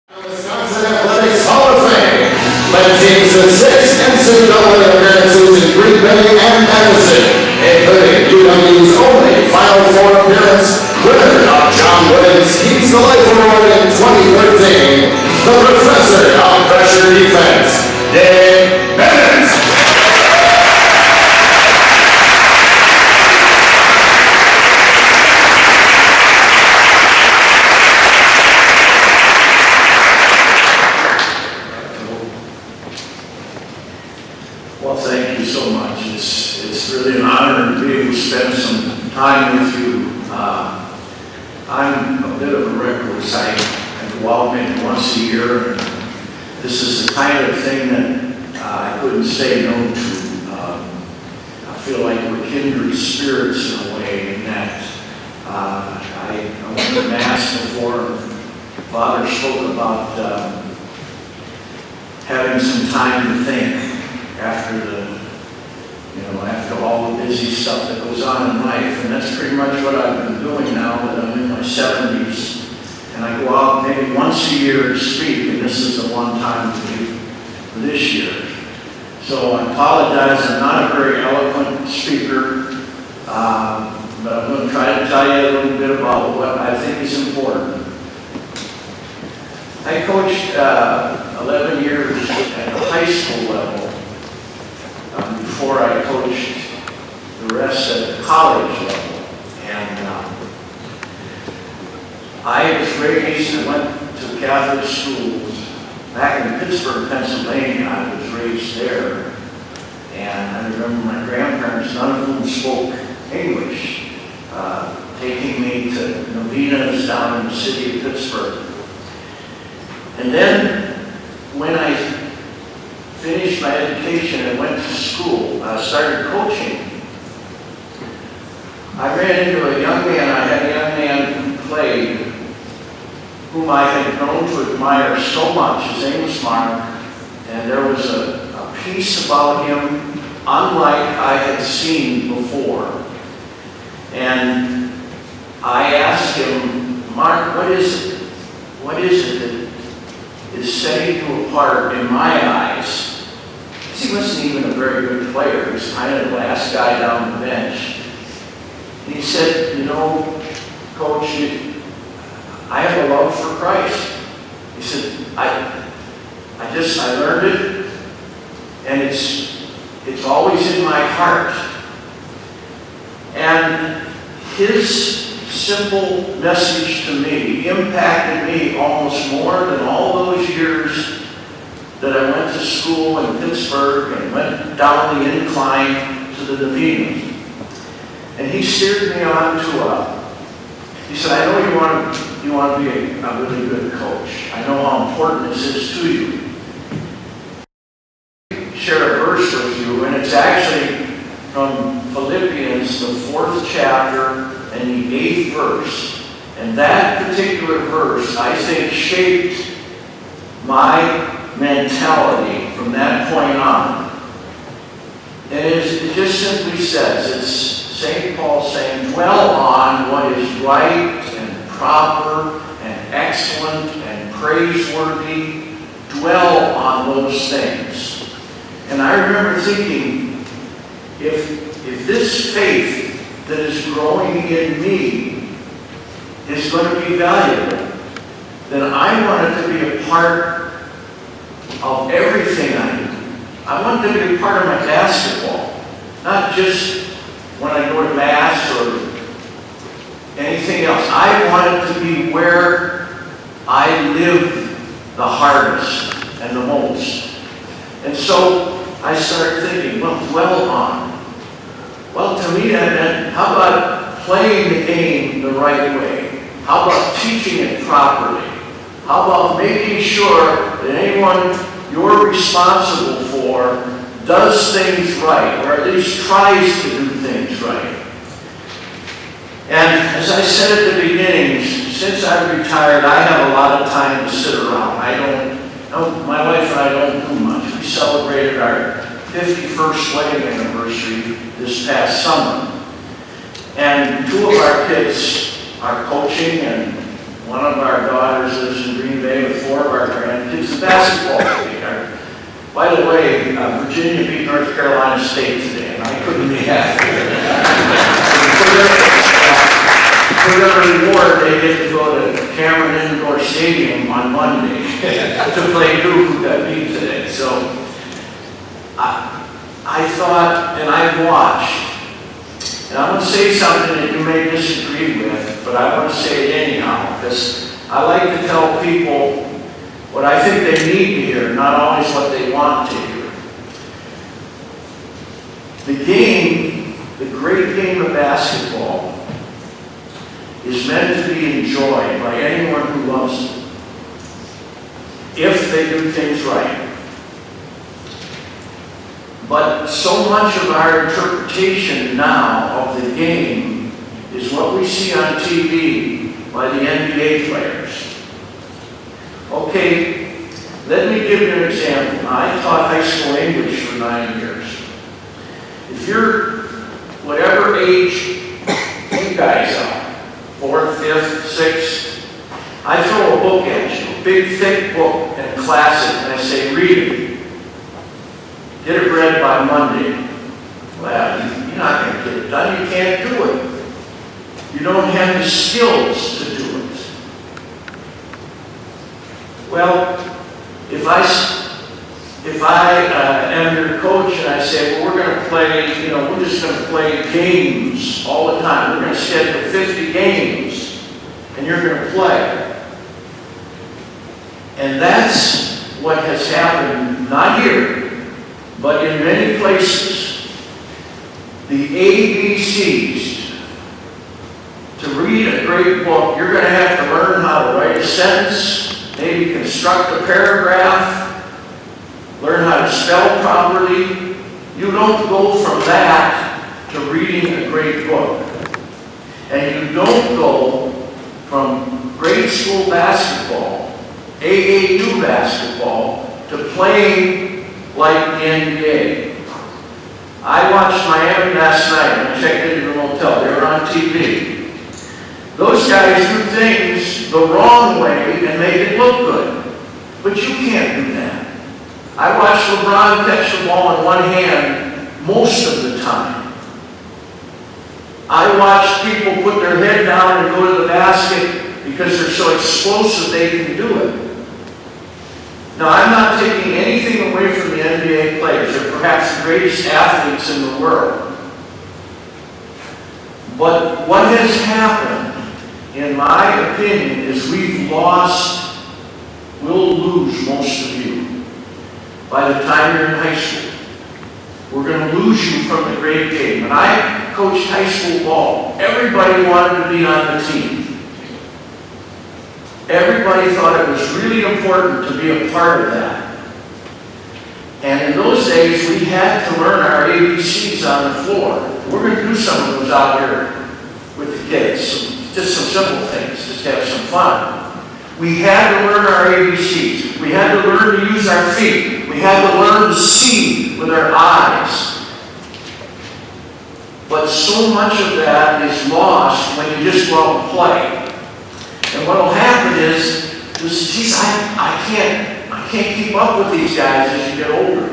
Wisconsin Athletics Hall of Fame led teams to 6 St.Dominic appearances in Green Bay and Madison, including UW's only Final Four appearance, winner of John Wooden's Keeps the Life Award in 2013, the Professor of Pressure Defense, Bennett. Well, thank you so much. It's really an honor to be able to spend some time with you. I'm a bit of a recluse. I go out maybe once a year, and this is the kind of thing that I couldn't say no to. I feel like we're kindred spirits in a way, in that I went to Mass before, and Father spoke about having some time to think after all the busy stuff that goes on in life. And that's pretty much what I've been doing now that I'm in my 70s. And I go out maybe once a year to speak, and this is the one time for this year. So I apologize, I'm not a very eloquent speaker, but I'm going to try to tell you a little bit about what I think is important. I coached 11 years at the high school level before I coached the rest at the college level. And I was raised and went to Catholic schools. Back in Pittsburgh, Pennsylvania, I was raised there. And I remember my grandparents, none of whom spoke English, taking me to novenas down in the city of Pittsburgh. And then when I finished my education and went to school, I started coaching. I ran into a young man. I had a young man who played, whom I had known to admire so much. His name was Mark, and there was a piece about him unlike I had seen before. And I asked him, Mark, what is it? What is it that is setting you apart in my eyes? He wasn't even a very good player. He was kind of the last guy down the bench. And he said, Coach, I have a love for Christ. He said, I learned it, and it's always in my heart. And his simple message to me impacted me almost more than all those years that I went to school in Pittsburgh and went down the incline to the novenas. And he steered me on to he said, I know you want to be a really good coach. I know how important this is to you. Share a verse with you, and it's actually from Philippians, the 4th chapter and the 8th verse. And that particular verse, I think, shaped my mentality from that point on. And it just simply says, it's St. Paul saying, dwell on what is right and proper and excellent and praiseworthy. Dwell on those things. And I remember thinking, if this faith that is growing in me is going to be valuable, then I want it to be a part of everything I do. I want it to be a part of my basketball, not just when I go to Mass or anything else. I want it to be where I live the hardest and the most. And so I started thinking, dwell on. Well, to me that meant, how about playing the game the right way? How about teaching it properly? How about making sure that anyone you're responsible for does things right, or at least tries to do things right? And as I said at the beginning, since I've retired, I have a lot of time to sit around. My wife and I don't do much. We celebrated our 51st wedding anniversary this past summer. And 2 of our kids are coaching, and one of our daughters lives in Green Bay with 4 of our grandkids in basketball today. By the way, Virginia beat North Carolina State today, and I couldn't be happier. For their reward, they get to go to Cameron Indoor Stadium on Monday to play Duke, who got beat today. So I thought, and I've watched, and I'm going to say something that you may disagree with, but I want to say it anyhow, because I like to tell people what I think they need to hear, not always what they want to hear. The game, the great game of basketball, is meant to be enjoyed by anyone who loves it, if they do things right. But so much of our interpretation now of the game is what we see on TV by the NBA players. Okay, let me give you an example. I taught high school English for 9 years. If you're whatever age you guys are, 4th, 5th, 6th, I throw a book at you, a big thick book and classic, and I say, read it. Get it read by Monday. Well, you're not going to get it done. You can't do it. You don't have the skills to do it. Well, if I am your coach and I say, well, we're going to play, we're just going to play games all the time. We're going to schedule 50 games, and you're going to play. And that's what has happened, not here, but in many places. The ABCs, to read a great book, you're going to have to learn how to write a sentence, maybe construct a paragraph, learn how to spell properly. You don't go from that to reading a great book. And you don't go from grade school basketball, AAU basketball, to playing like the NBA. I watched Miami last night. I checked into the motel. They were on TV. Those guys do things the wrong way and make it look good. But you can't do that. I watched LeBron catch the ball in one hand most of the time. I watched people put their head down and go to the basket because they're so explosive they can do it. Now, I'm not taking anything away from the NBA players. They're perhaps the greatest athletes in the world. But what has happened, in my opinion, is we'll lose most of you by the time you're in high school. We're going to lose you from the great game. When I coached high school ball, everybody wanted to be on the team. Everybody thought it was really important to be a part of that. And in those days, we had to learn our ABCs on the floor. We're going to do some of those out here with the kids. Just some simple things, just have some fun. We had to learn our ABCs. We had to learn to use our feet. We had to learn to see with our eyes. But so much of that is lost when you just go out and play. And what will happen is, geez, I can't keep up with these guys as you get older.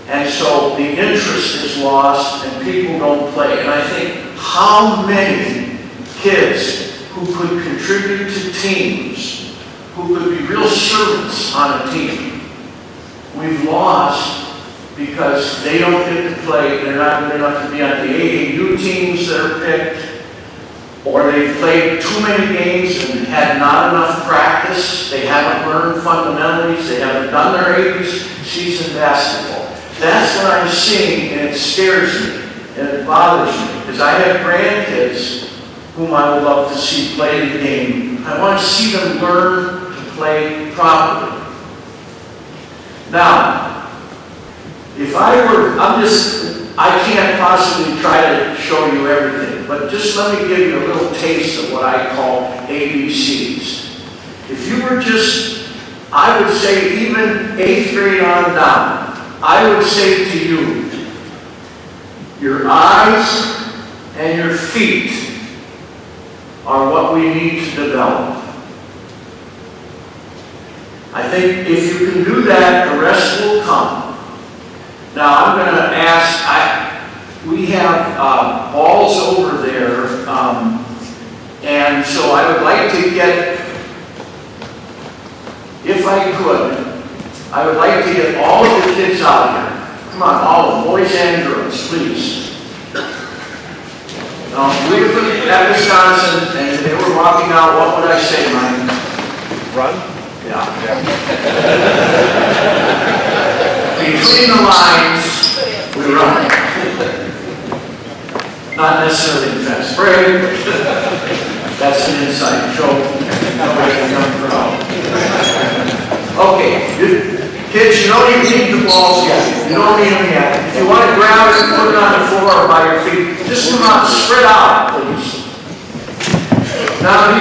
And so the interest is lost and people don't play. And I think how many kids who could contribute to teams, who could be real servants on a team, we've lost because they don't get to play. They're not good enough to be on the AAU teams that are picked. Or they've played too many games and had not enough practice. They haven't learned fundamentals. They haven't done their ABCs in basketball. That's what I'm seeing, and it scares me, and it bothers me. Because I have grandkids whom I would love to see play the game. I want to see them learn to play properly. Now, if I can't possibly try to show you everything, but just let me give you a little taste of what I call ABCs. If you were I would say even 8th grade on down, I would say to you, your eyes and your feet are are what we need to develop. I think if you can do that, the rest will come. Now I'm going to ask, we have balls over there, and so I would like to get, if I could, I would like to get all of the kids out here. Come on, all of them, boys and girls, please. We were at Wisconsin, and they were walking out. What would I say, Mike? Run? Yeah. Between the lines, we run. Not necessarily fast break. That's an inside joke. Nobody can come from. Okay, kids, you don't even need the balls yet. You don't need them yet. If you want to grab it and put it on the floor or by your feet, just come out, spread out, please. Now,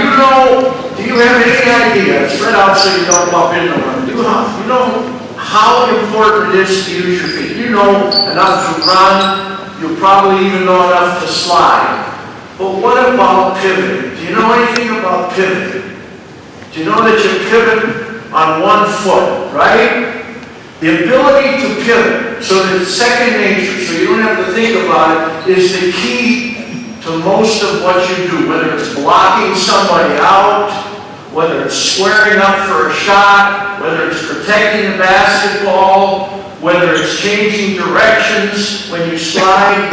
do you have any idea, spread out so you don't bump into one, you know how important it is to use your feet. You know enough to run, you probably even know enough to slide. But what about pivoting? Do you know anything about pivoting? Do you know that you pivot on one foot, right? The ability to pivot so that it's second nature, so you don't have to think about it, is the key to most of what you do, whether it's blocking somebody out, whether it's squaring up for a shot, whether it's protecting a basketball, whether it's changing directions when you slide.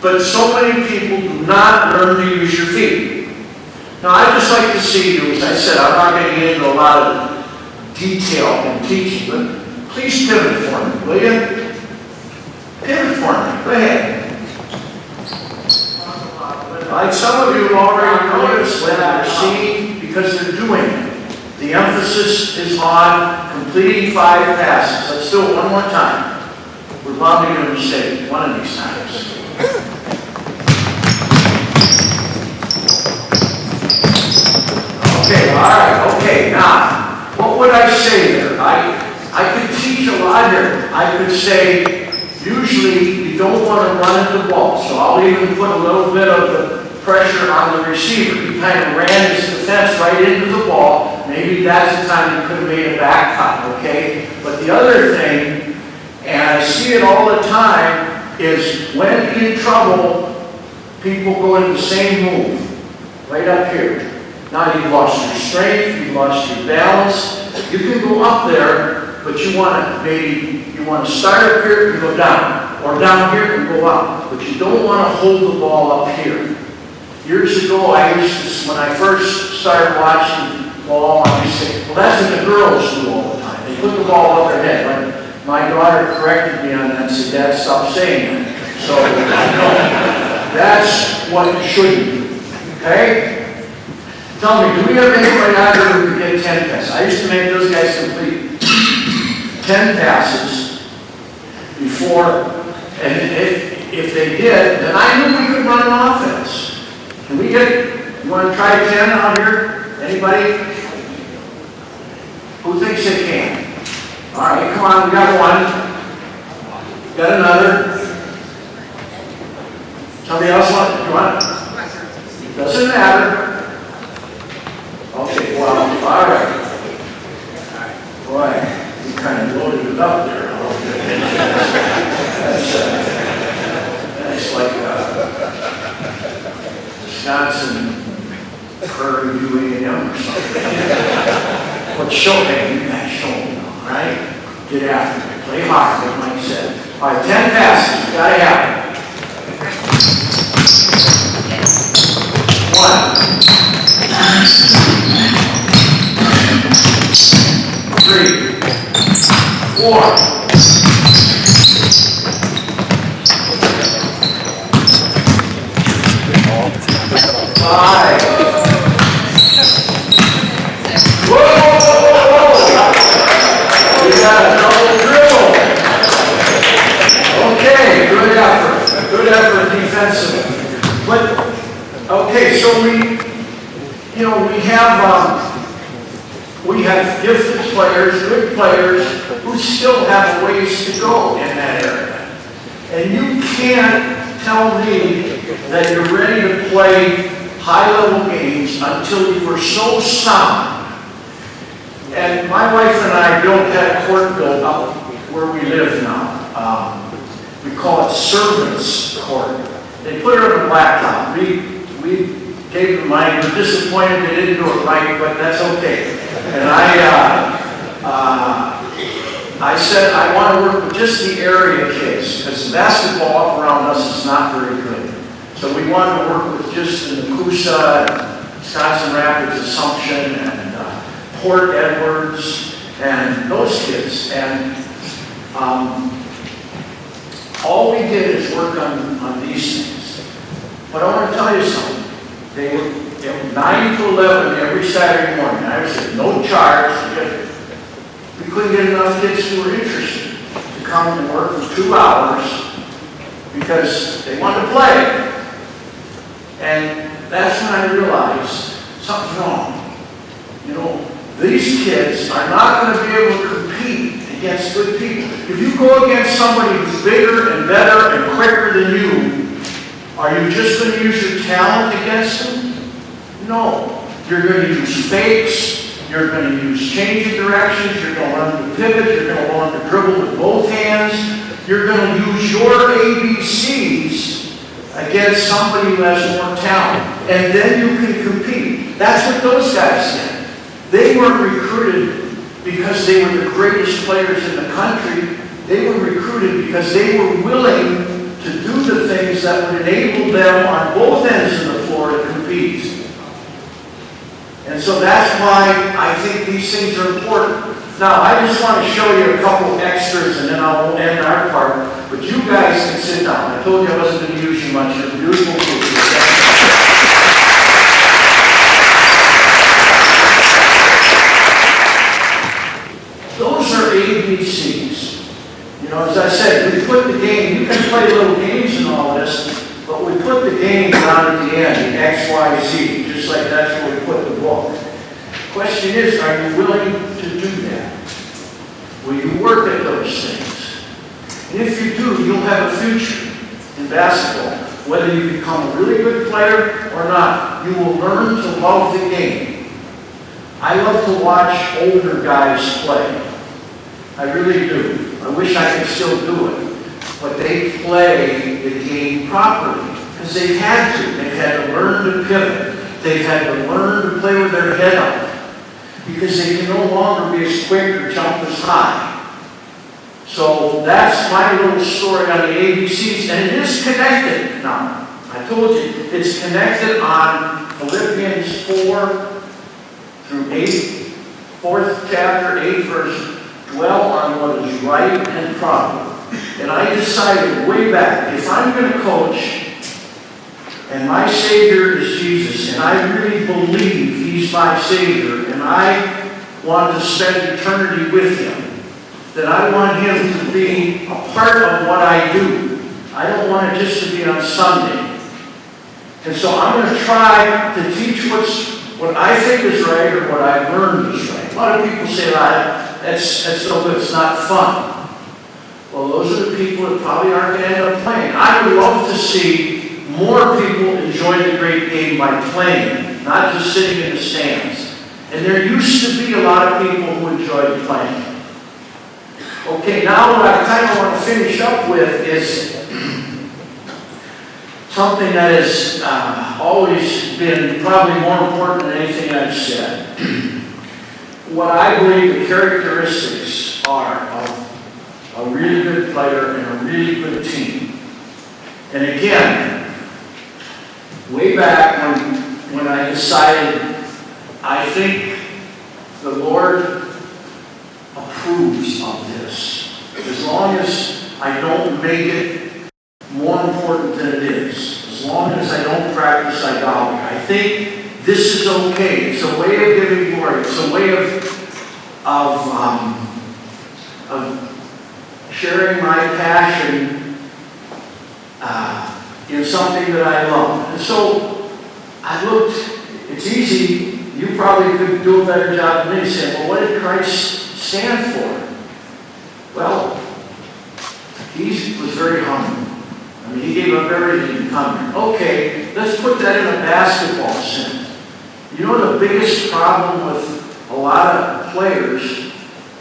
But so many people do not learn to use your feet. Now, I'd just like to see you, as I said, I'm not going to get into a lot of detail in teaching, but please pivot for me, will you? Pivot for me. Go ahead. Like some of you have already noticed when they're seeing, because they're doing it. The emphasis is on completing 5 passes. Let's do it one more time. We're bound to get a mistake one of these times. Okay, all right, okay. Now, what would I say there? I could teach a lot here. I could say, usually you don't want to run at the ball, so I'll even put a little bit of the pressure on the receiver. He kind of ran his defense right into the ball. Maybe that's the time you could have made a back cut, okay? But the other thing, and I see it all the time, is when in trouble, people go into the same move, right up here. Now you've lost your strength, you've lost your balance. You can go up there, but you want to start up here and go down, or down here and go up. But you don't want to hold the ball up here. Years ago, when I first started watching ball, I used to say, well, that's what the girls do all the time. They put the ball up their head. My daughter corrected me on that and said, Dad, stop saying that. So, that's what you shouldn't do. Okay? Tell me, do we have anybody out here who can get 10 passes? I used to make those guys complete 10 passes before, and if they did, then I knew we could run an offense. Can we you want to try 10 out here? Anybody? Who thinks they can? All right, come on, we got one. Got another. Somebody else want? Doesn't matter. Okay, well, all right. Boy, you kind of loaded it up there a little bit. That's like Wisconsin Prairie View A&M or something. But show me, you guys show me, all right? Get after it. Play hard, like Mike said. All right, 10 passes. You gotta have it. 1, 3, 4. 5. Whoa! We got a double dribble. Okay, good effort. Good effort defensively. But, okay, so we have gifted players, good players, who still have a ways to go in that area. And you can't tell me that you're ready to play high-level games until you were so sound. And my wife and I built that court built up where we live now. We call it Servants Court. They put it on a blacktop. We gave them money. We're disappointed they didn't do it right, but that's okay. And I said I want to work with just the area kids because the basketball up around us is not very good. So we wanted to work with just the Nakusa, Wisconsin Rapids, Assumption, and Port Edwards, and those kids. And all we did is work on these things. But I want to tell you something. They were 9 to 11 every Saturday morning. I said no charge. We couldn't get enough kids who were interested to come and work for 2 hours because they wanted to play. And that's when I realized something's wrong. You know, these kids are not going to be able to compete against good people. If you go against somebody who's bigger and better and quicker than you, are you just going to use your talent against them? No. You're going to use fakes. You're going to use changing directions. You're going to learn to pivot. You're going to learn to dribble with both hands. You're going to use your ABCs against somebody who has more talent. And then you can compete. That's what those guys did. They weren't recruited because they were the greatest players in the country. They were recruited because they were willing to do the things that would enable them on both ends of the floor to compete. And so that's why I think these things are important. Now, I just want to show you a couple extras and then I'll end our part. But you guys can sit down. I told you I wasn't going to use you much. You're beautiful people. Those are ABCs. You know, as I said, we put the game, you can play little games and all this, but we put the game down at the end, the X, Y, Z, just like that's where we put the book. Question is, are you willing to do that? Will you work at those things? And if you do, you'll have a future in basketball. Whether you become a really good player or not, you will learn to love the game. I love to watch older guys play. I really do. I wish I could still do it. But they play the game properly because they've had to. They've had to learn to pivot. They've had to learn to play with their head up because they can no longer be as quick or jump as high. So that's my little story on the ABCs, and it is connected now. I told you, it's connected on Philippians 4 through 8, 4th chapter, 8th verse. Dwell on what is right and proper. And I decided way back, if I'm going to coach, and my Savior is Jesus, and I really believe He's my Savior, and I want to spend eternity with Him, then I want Him to be a part of what I do. I don't want it just to be on Sunday. And so I'm going to try to teach what I think is right or what I've learned is right. A lot of people say, that's no good, it's not fun. Well, those are the people that probably aren't going to end up playing. I would love to see more people enjoy the great game by playing, not just sitting in the stands. And there used to be a lot of people who enjoyed playing. Okay, now what I kind of want to finish up with is something that has always been probably more important than anything I've said. What I believe the characteristics are of a really good player and a really good team. And again, way back when I decided, I think the Lord approves of this. As long as I don't make it more important than it is. As long as I don't practice idolatry. I think this is okay. It's a way of giving glory. It's a way of sharing my passion in something that I love. And so I looked, it's easy, you probably could do a better job than me saying, well, what did Christ stand for? Well, he was very humble. I mean, he gave up everything to come here. Okay, let's put that in a basketball sense. You know the biggest problem with a lot of players,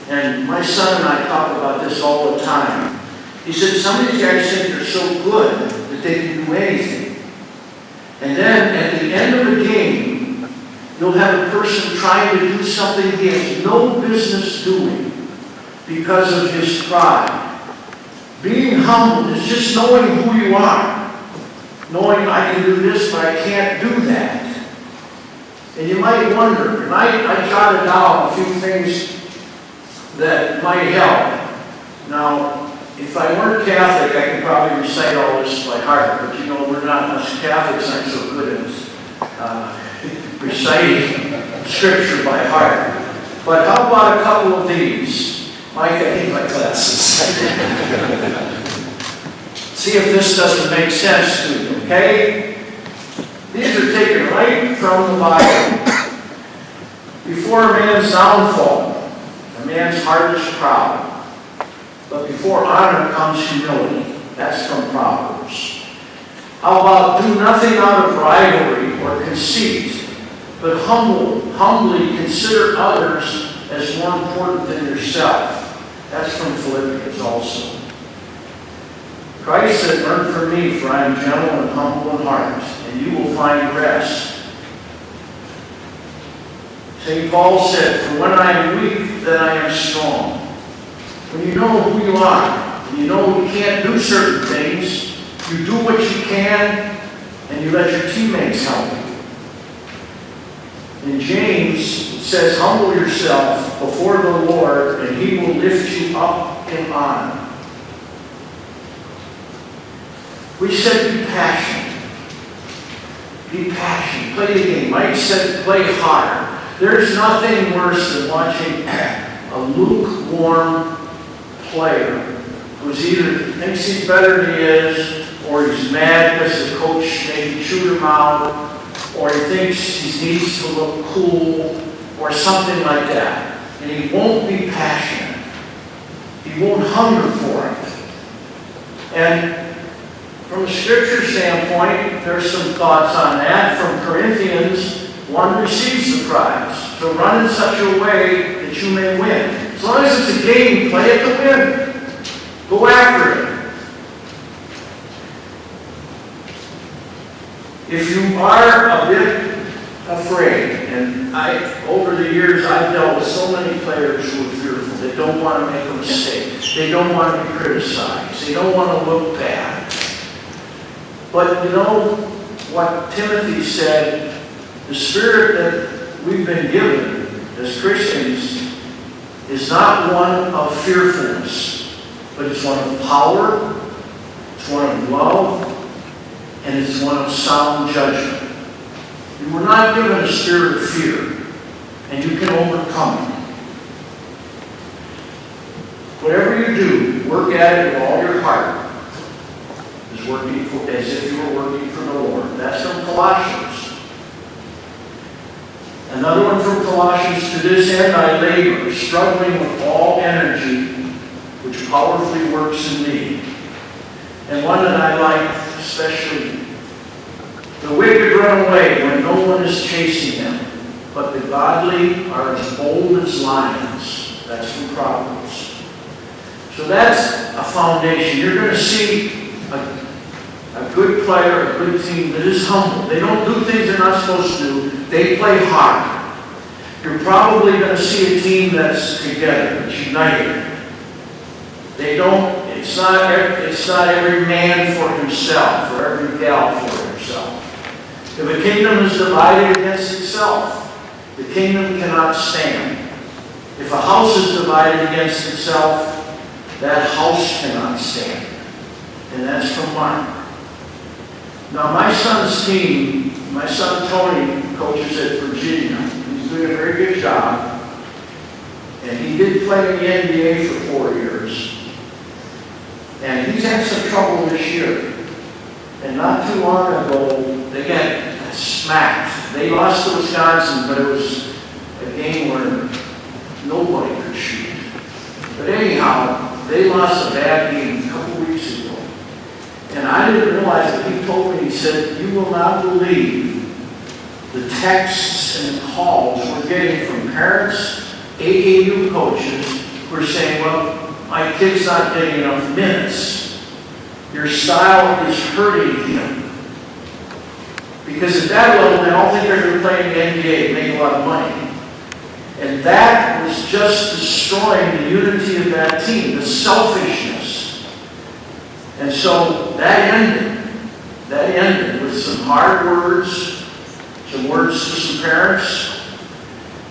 and my son and I talk about this all the time. He said some of these guys think they're so good that they can do anything. And then at the end of the game, you'll have a person trying to do something he has no business doing because of his pride. Being humble is just knowing who you are. Knowing I can do this, but I can't do that. And you might wonder, and I jotted down a few things that might help. Now, if I weren't Catholic, I could probably recite all this by heart, but you know, we're not, us Catholics aren't so good at reciting Scripture by heart. But how about a couple of these? Mike, I need my glasses. See if this doesn't make sense to you, okay? These are taken right from the Bible. Before a man's downfall, a man's heart is proud. But before honor comes humility. That's from Proverbs. How about do nothing out of rivalry or conceit, but humbly consider others as more important than yourself. That's from Philippians also. Christ said, learn from me, for I am gentle and humble in heart, and you will find rest. St. Paul said, for when I am weak, then I am strong. When you know who you are, and you know you can't do certain things, you do what you can, and you let your teammates help you. In James, it says, humble yourself before the Lord, and He will lift you up in honor. We said be passionate. Be passionate. Play the game. Mike said play hard. There's nothing worse than watching a lukewarm player who's either thinks he's better than he is, or he's mad because the coach maybe chewed him out, or he thinks he needs to look cool, or something like that. And he won't be passionate. He won't hunger for it. And from a scripture standpoint, there's some thoughts on that. From Corinthians, one receives the prize. So run in such a way that you may win. As long as it's a game, play it to win. Go after it. If you are a bit afraid, and over the years I've dealt with so many players who are fearful. They don't want to make a mistake. They don't want to be criticized. They don't want to look bad. But you know what Timothy said, the spirit that we've been given as Christians is not one of fearfulness, but it's one of power, it's one of love, and it's one of sound judgment. You were not given a spirit of fear, and you can overcome it. Whatever you do, work at it with all your heart. Working as if you were working for the Lord. That's from Colossians. Another one from Colossians, to this end I labor, struggling with all energy, which powerfully works in me. And one that I like especially, the wicked run away when no one is chasing them, but the godly are as bold as lions. That's from Proverbs. So that's a foundation. You're going to see a good player, a good team that is humble. They don't do things they're not supposed to do. They play hard. You're probably going to see a team that's together, that's united. They don't, it's not every man for himself, or every gal for herself. If a kingdom is divided against itself, the kingdom cannot stand. If a house is divided against itself, that house cannot stand. And that's from Mark. Now my son's team, my son Tony coaches at Virginia. He's doing a very good job. And he did play in the NBA for 4 years. And he's had some trouble this year. And not too long ago, they got smacked. They lost to Wisconsin, but it was a game where nobody could shoot. But anyhow, they lost a bad game a couple weeks ago. And I didn't realize that he told me, he said, you will not believe the texts and calls we're getting from parents, AAU coaches, who are saying, well, my kid's not getting enough minutes. Your style is hurting him. Because at that level, they don't think they're going to play in the NBA and make a lot of money. And that was just destroying the unity of that team, the selfishness. And so that ended with some hard words, some words to some parents,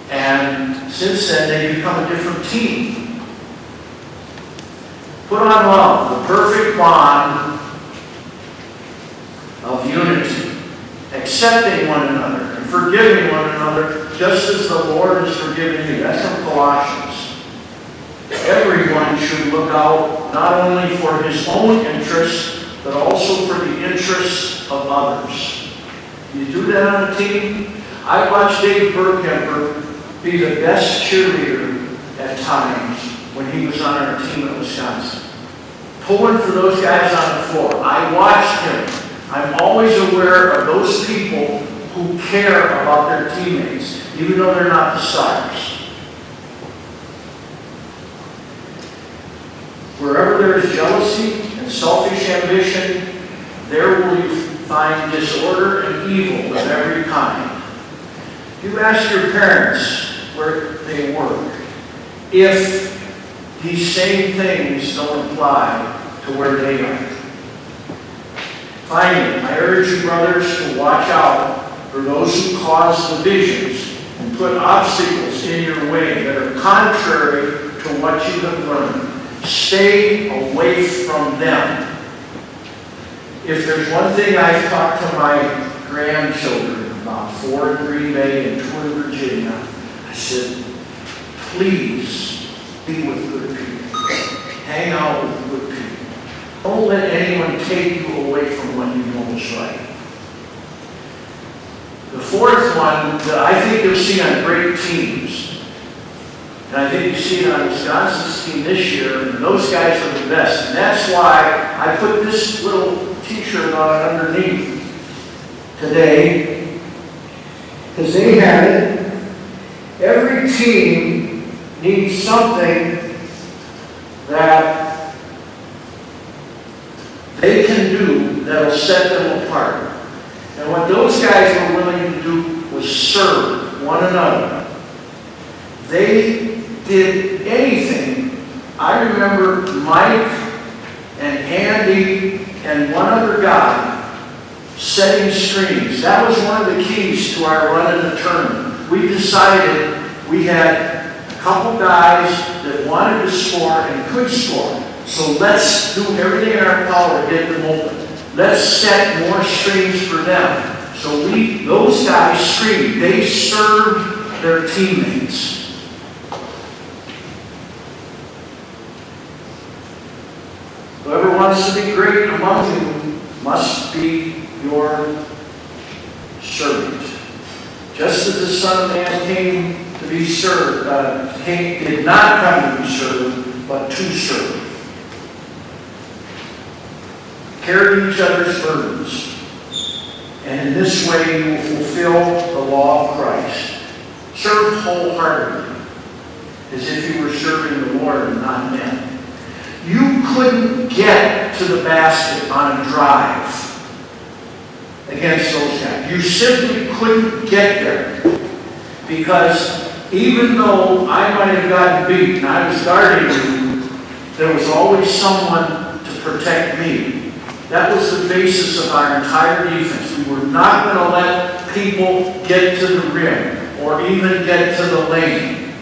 and since then they've become a different team. Put on love, the perfect bond of unity, accepting one another and forgiving one another just as the Lord has forgiven you. That's from Colossians. Everyone should look out not only for his own interests, but also for the interests of others. You do that on a team. I watched Dave Burkemper be the best cheerleader at times when he was on our team at Wisconsin. Pulling for those guys on the floor. I watched him. I'm always aware of those people who care about their teammates, even though they're not the stars. Wherever there is jealousy and selfish ambition, there will you find disorder and evil of every kind. You ask your parents where they work if these same things don't apply to where they are. Finally, I urge you, brothers, to watch out for those who cause divisions and put obstacles in your way that are contrary to what you have learned. Stay away from them. If there's one thing I've talked to my grandchildren about, 4 in Green Bay and 2 in Virginia, I said, please be with good people. Hang out with good people. Don't let anyone take you away from what you know is right. The fourth one that I think you'll see on great teams, and I think you see it on Wisconsin's team this year, and those guys are the best. And that's why I put this little t-shirt on underneath today, because they had it. Every team needs something that they can do that'll set them apart. And what those guys were willing to do was serve one another. They did anything. I remember Mike and Andy and one other guy setting screens. That was one of the keys to our run in the tournament. We decided we had a couple guys that wanted to score and could score. So let's do everything in our power to get them open. Let's set more screens for them. So those guys screamed. They served their teammates. Whoever wants to be great among you must be your servant. Just as the Son of Man came to be served, did not come to be served, but to serve. Carry each other's burdens. And in this way you will fulfill the law of Christ. Serve wholeheartedly, as if you were serving the Lord and not men. You couldn't get to the basket on a drive against those guys. You simply couldn't get there. Because even though I might have gotten beat and I was guarding you, there was always someone to protect me. That was the basis of our entire defense. We were not going to let people get to the rim or even get to the lane.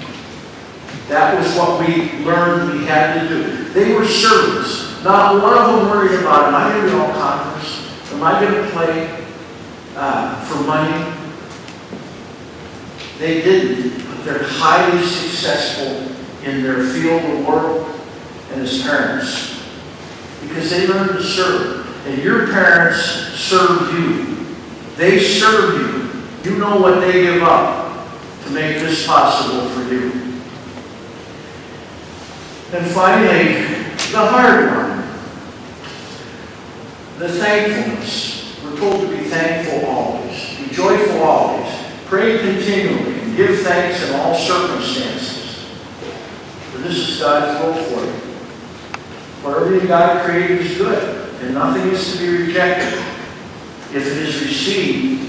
That was what we learned we had to do. They were servants. Not one of them worried about, am I going to be all conference? Am I going to play for money? They didn't, but they're highly successful in their field of work and as parents. Because they learned to serve. And your parents serve you. They serve you. You know what they give up to make this possible for you. And finally, the hard one. The thankfulness. We're told to be thankful always. Be joyful always. Pray continually and give thanks in all circumstances. For this is God's will for you. For everything God created is good, and nothing is to be rejected if it is received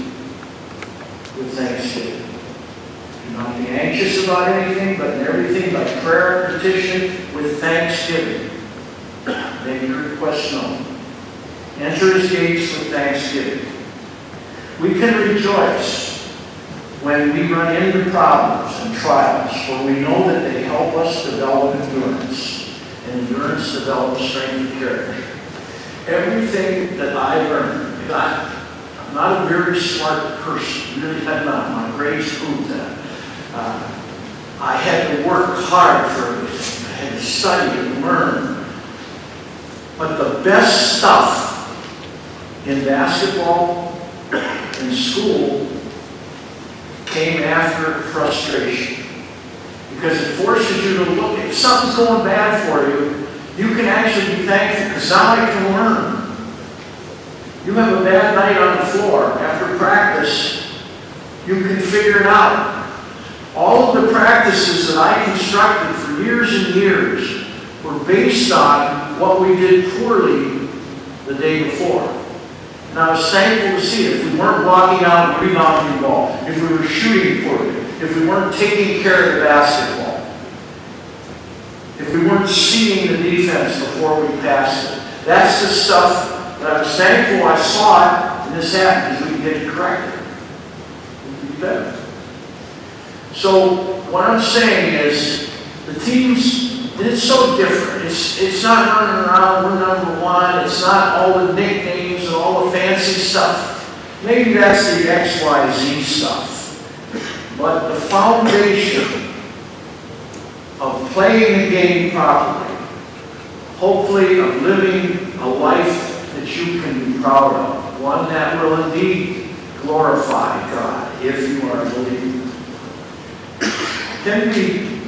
with thanksgiving. Do not be anxious about anything, but in everything by prayer and petition with thanksgiving. Make your requests known. Enter his gates with thanksgiving. We can rejoice when we run into problems and trials, for we know that they help us develop endurance, and endurance develops strength of character. Everything that I learned, I'm not a very smart person, really I'm not. My grades proved that. I had to work hard for everything. I had to study and learn. But the best stuff in basketball, in school, came after frustration. Because it forces you to look, if something's going bad for you, you can actually be thankful because now I can learn. You have a bad night on the floor after practice, you can figure it out. All of the practices that I constructed for years and years were based on what we did poorly the day before. And I was thankful to see it. If we weren't blocking out and rebounding the ball, if we were shooting poorly, if we weren't taking care of the basketball, if we weren't seeing the defense before we passed it. That's the stuff that I was thankful I saw it, and this happened because we can get it corrected. We can be better. So what I'm saying is the teams, it's so different. It's not running around, we're number one. It's not all the nicknames and all the fancy stuff. Maybe that's the XYZ stuff. But the foundation of playing the game properly, hopefully of living a life that you can be proud of, one that will indeed glorify God if you are a believer, can be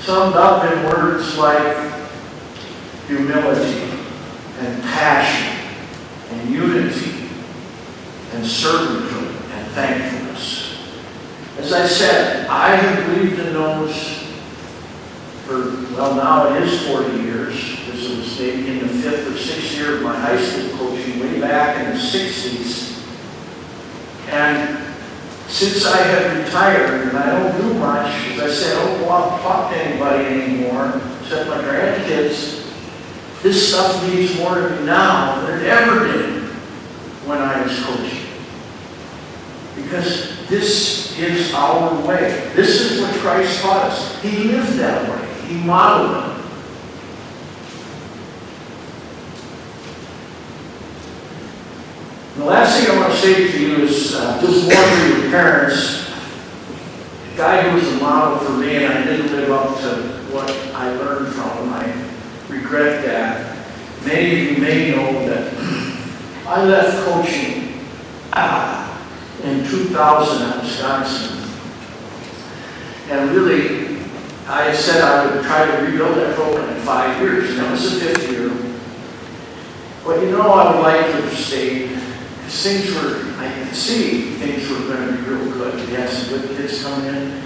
summed up in words like humility and passion and unity and servanthood and thankfulness. As I said, I have believed in those for, well, now it is 40 years, because it was maybe in the 5th or 6th year of my high school coaching, way back in the 60s. And since I have retired, and I don't do much, as I said, I don't go out and talk to anybody anymore, except my grandkids, this stuff means more to me now than it ever did when I was coaching. Because this is our way. This is what Christ taught us. He lived that way. He modeled it. The last thing I want to say to you is just warn your parents. The guy who was a model for me, and I didn't live up to what I learned from him. I regret that. Many of you may know that I left coaching in 2000 at Wisconsin. And really, I said I would try to rebuild that program in 5 years, and that was the 5th year. But you know, I would like to have stayed, because things were, I could see things were going to be real good. We had some good kids coming in.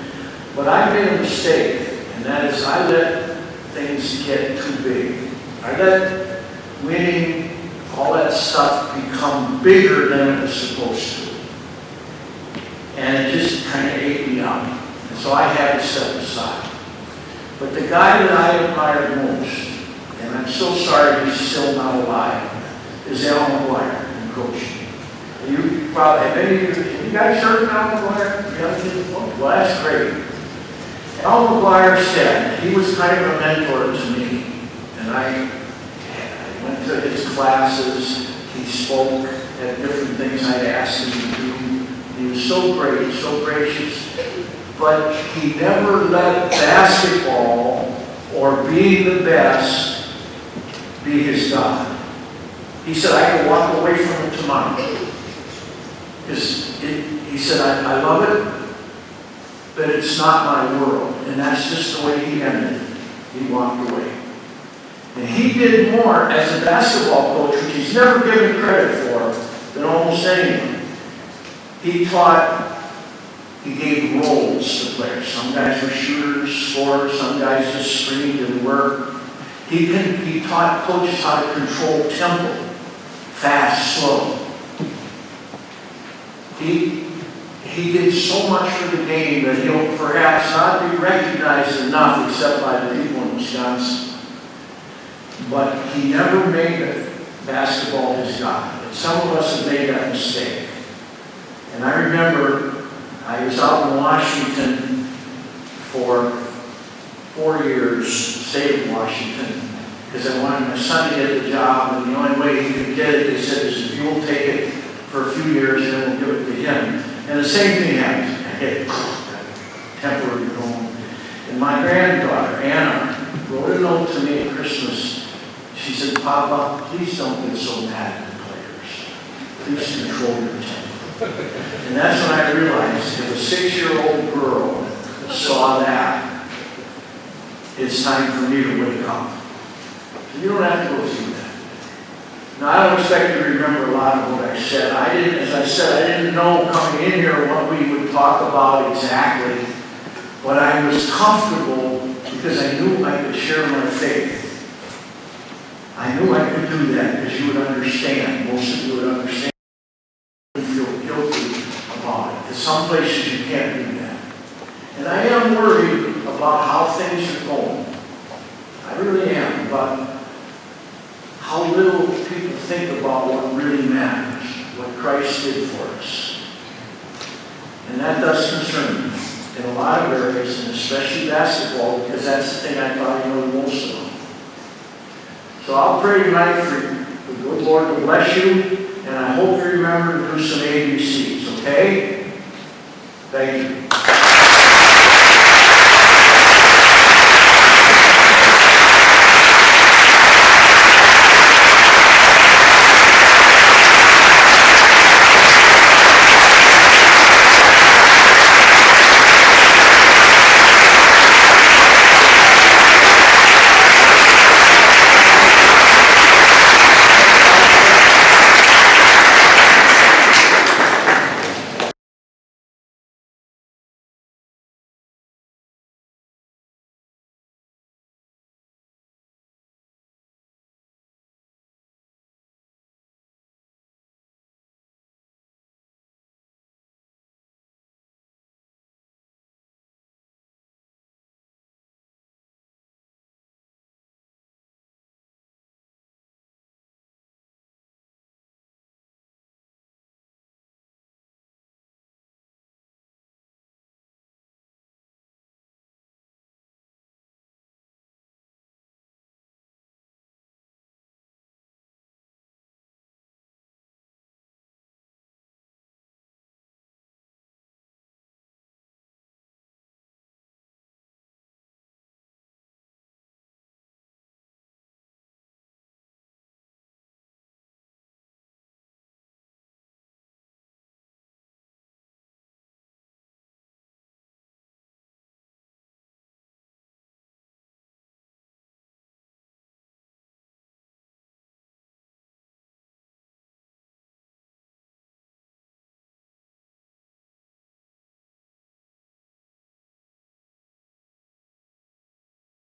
But I made a mistake, and that is I let things get too big. I let winning, all that stuff become bigger than it was supposed to. And it just kind of ate me up. And so I had to step aside. But the guy that I admired most, and I'm so sorry he's still not alive, is Al McGuire in coaching. You probably, have you guys heard of Al McGuire? Well, that's great. Al McGuire said, he was kind of a mentor to me. And I went to his classes, he spoke at different things I'd asked him to do. He was so great, so gracious. But he never let basketball or being the best be his God. He said, I can walk away from it tomorrow. He said, I love it, but it's not my world. And that's just the way he ended it. He walked away. And he did more as a basketball coach, which he's never given credit for, than almost anyone. He taught he gave roles to players. Some guys were shooters, scorers, some guys just screamed and worked. He taught coaches how to control tempo, fast, slow. He did so much for the game that he'll perhaps not be recognized enough except by the people in Wisconsin. But he never made basketball his God. And some of us have made that mistake. And I remember I was out in Washington for 4 years, state of Washington, because I wanted my son to get the job, and the only way he could get it, they said, is if you'll take it for a few years, and then we'll give it to him. And the same thing happened. I hit temporary home. And my granddaughter, Anna, wrote a note to me at Christmas. She said, Papa, please don't get so mad at the players. Please control your temper. And that's when I realized if a 6-year-old girl saw that, it's time for me to wake up. You don't have to go through that. Now, I don't expect you to remember a lot of what I said. As I said, I didn't know coming in here what we would talk about exactly, but I was comfortable because I knew I could share my faith. I knew I could do that because you would understand. Most of you would understand. You feel guilty about it. Because some places you can't do that. And I am worried about how things are going. I really am, but how little people think about what really matters, what Christ did for us. And that does concern me in a lot of areas, and especially basketball, because that's the thing I probably know the most about. So I'll pray tonight for the good Lord to bless you, and I hope you remember to do some ABCs, okay? Thank you.